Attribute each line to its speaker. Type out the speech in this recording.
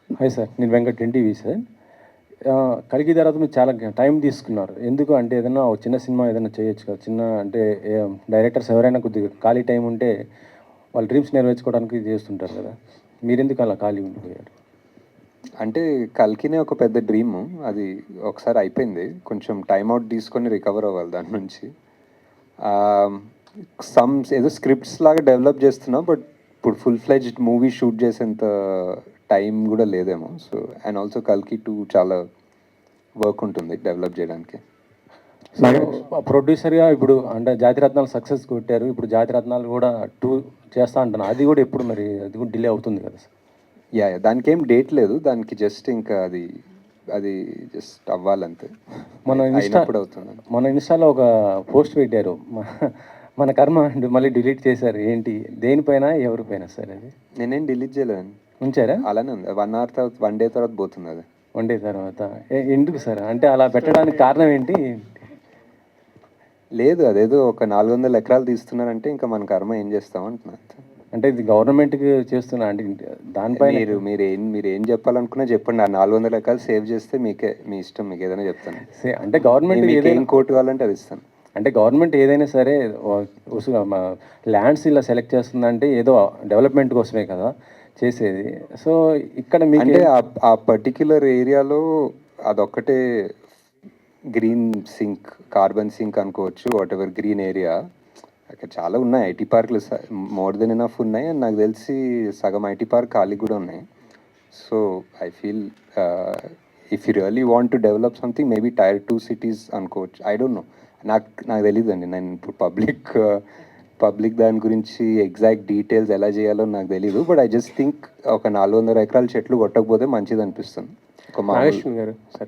Speaker 1: Hi sir, నేను Venkat NTV sir. కల్కి తర్వాత మీరు చాలా టైం తీసుకున్నారు. ఎందుకు అంటే ఏదైనా ఒక చిన్న సినిమా ఏదైనా చేయొచ్చు కదా! చిన్న అంటే డైరెక్టర్స్ ఎవరైనా కొద్దిగా ఖాళీ టైం ఉంటే వాళ్ళ డ్రీమ్స్ నెరవేర్చుకోవడానికి చేస్తుంటారు కదా! మీరెందుకు అలా ఖాళీ ఉండిపోయారు?
Speaker 2: అంటే 'కల్కినే' ఒక పెద్ద డ్రీము. అది ఒకసారి అయిపోయింది. కొంచెం టైమ్ ఔట్ తీసుకొని రికవర్ అవ్వాలి దాని నుంచి. ఏదో స్క్రిప్ట్స్ లాగా డెవలప్ చేస్తున్నా. బట్ ఇప్పుడు ఫుల్ ఫ్లెడ్జ్డ్ మూవీ షూట్ చేసేంత టైం కూడా లేదేమో. సో అండ్ ఆల్సో 'కల్కి 2' చాలా వర్క్ ఉంటుంది డెవలప్ చేయడానికి.
Speaker 1: సో ప్రొడ్యూసర్‌గా ఇప్పుడు అంటే 'జాతిరత్నాలు' సక్సెస్ కొట్టారు. ఇప్పుడు 'జాతిరత్నాలు' కూడా 2 చేస్తా అంటున్నారు. అది కూడా ఎప్పుడు మరి అది కూడా డిలే అవుతుంది కదా సార్?
Speaker 2: దానికేం డేట్ లేదు. దానికి జస్ట్ ఇంకా అది జస్ట్ అవ్వాలంతే. అయినప్పుడు అవుతుంది.
Speaker 1: మన ఇన్‌స్టాలో ఒక పోస్ట్ పెట్టారు. మన కర్మ అంటూ మళ్ళీ డిలీట్ చేశారు. ఏంటి? దేనిపైన? ఎవరిపైన సార్ అది?
Speaker 2: నేనేం డిలీట్ చేయలేదండి.
Speaker 1: ఉంచారా?
Speaker 2: అలానే ఉంది. 1 అవర్ తర్వాత 1 డే తర్వాత పోతుంది అది.
Speaker 1: 1 డే తర్వాత. ఎందుకు సార్? అంటే అలా పెట్టడానికి కారణం ఏంటి?
Speaker 2: లేదు, అదేదో ఒక 400 ఎకరాలు తీస్తున్నారంటే ఇంకా మన కర్మ ఏం చేస్తాం అంటున్నా అంతే.
Speaker 1: అంటే ఇది గవర్నమెంట్‌కి చేస్తున్నా అంటే దానిపైన
Speaker 2: మీరేం చెప్పాలనుకున్నా చెప్పండి. ఆ 400 ఎకరాలు సేవ్ చేస్తే మీ ఇష్టం. మీకు ఏదైనా చెప్తాను.
Speaker 1: అంటే గవర్నమెంట్
Speaker 2: మీకు
Speaker 1: ఏదైనా
Speaker 2: ఏం కోట్ కావాలంటే అది ఇస్తాను.
Speaker 1: అంటే గవర్నమెంట్ ఏదైనా సరే ల్యాండ్స్ ఇలా సెలెక్ట్ చేస్తుందంటే ఏదో డెవలప్మెంట్ కోసమే కదా చేసేది. సో ఇక్కడ మీకు
Speaker 2: అంటే ఆ పర్టిక్యులర్ ఏరియాలో అదొక్కటే గ్రీన్ సింక్, కార్బన్ సింక్ అనుకోవచ్చు. వాట్ ఎవర్ గ్రీన్ ఏరియా అక్కడ చాలా ఉన్నాయి. ఐటీ పార్కులు మోర్ దెన్ ఎనఫ్ ఉన్నాయి. అండ్ నాకు తెలిసి సగం ఐటీ పార్క్ ఖాళీ కూడా ఉన్నాయి. So I feel if you really want to develop something maybe tier 2 cities అనుకోవచ్చు. I don't know. నాకు తెలియదండి. నేను ఇప్పుడు పబ్లిక్ దాని గురించి ఎగ్జాక్ట్ డీటెయిల్స్ ఎలా చేయాలో నాకు తెలీదు. బట్ ఐ జస్ట్ థింక్ ఒక 400 ఎకరాల చెట్లు కొట్టకపోతే మంచిది అనిపిస్తుంది. ఒక
Speaker 1: నాగేశ్వర్ గారు